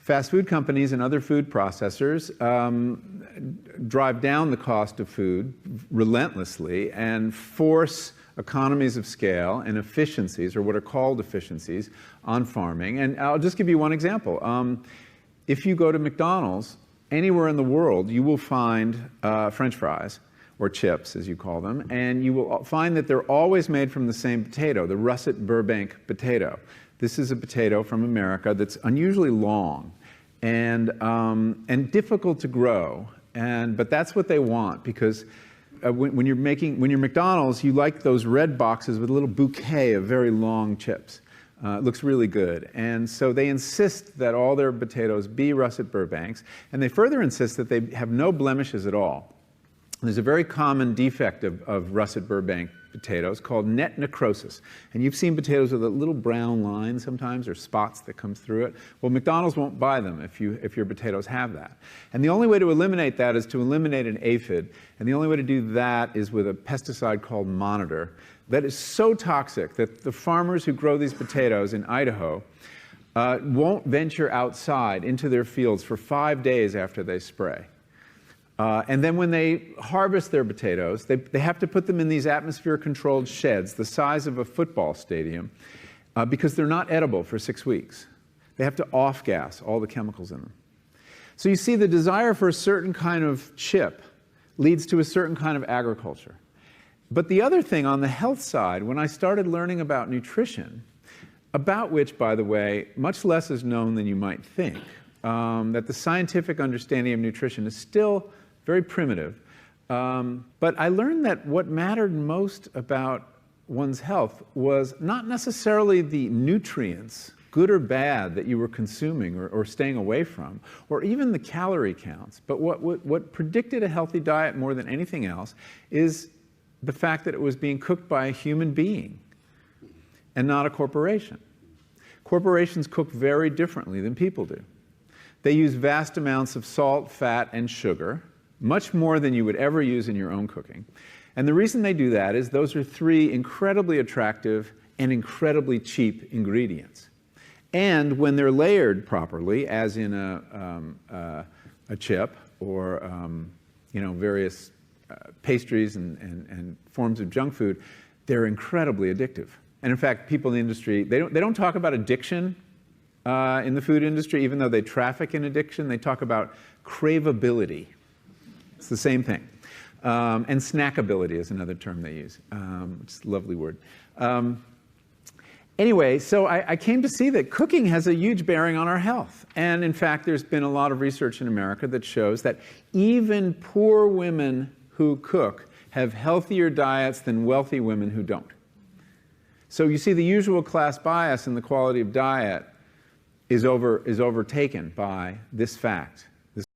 Fast food companies and other food processors drive down the cost of food relentlessly and force economies of scale and efficiencies, or what are called efficiencies, on farming. And I'll just give you one example. If you go to McDonald's, anywhere in the world, you will find French fries, or chips, as you call them, and you will find that they're always made from the same potato, the Russet Burbank potato. This is a potato from America that's unusually long and difficult to grow, but that's what they want, because when you're McDonald's, you like those red boxes with a little bouquet of very long chips. It looks really good. And so they insist that all their potatoes be Russet Burbanks, and they further insist that they have no blemishes at all. There's a very common defect of Russet Burbank potatoes called net necrosis. And you've seen potatoes with a little brown line sometimes, or spots that come through it. Well, McDonald's won't buy them if your potatoes have that. And the only way to eliminate that is to eliminate an aphid. And the only way to do that is with a pesticide called Monitor that is so toxic that the farmers who grow these potatoes in Idaho won't venture outside into their fields for 5 days after they spray. And then when they harvest their potatoes, they have to put them in these atmosphere-controlled sheds the size of a football stadium because they're not edible for 6 weeks. They have to off-gas all the chemicals in them. So you see, the desire for a certain kind of chip leads to a certain kind of agriculture. But the other thing on the health side, when I started learning about nutrition, about which, by the way, much less is known than you might think, that the scientific understanding of nutrition is still very primitive. But I learned that what mattered most about one's health was not necessarily the nutrients, good or bad, that you were consuming or staying away from, or even the calorie counts. But what predicted a healthy diet more than anything else is the fact that it was being cooked by a human being and not a corporation. Corporations cook very differently than people do. They use vast amounts of salt, fat, and sugar, much more than you would ever use in your own cooking. And the reason they do that is those are three incredibly attractive and incredibly cheap ingredients. And when they're layered properly, as in a chip or various pastries and forms of junk food, they're incredibly addictive. And in fact, people in the industry, they don't talk about addiction in the food industry, even though they traffic in addiction. They talk about craveability. It's the same thing. And snackability is another term they use. It's a lovely word. Anyway, so I came to see that cooking has a huge bearing on our health. And in fact, there's been a lot of research in America that shows that even poor women who cook have healthier diets than wealthy women who don't. So you see, the usual class bias in the quality of diet is overtaken by this fact.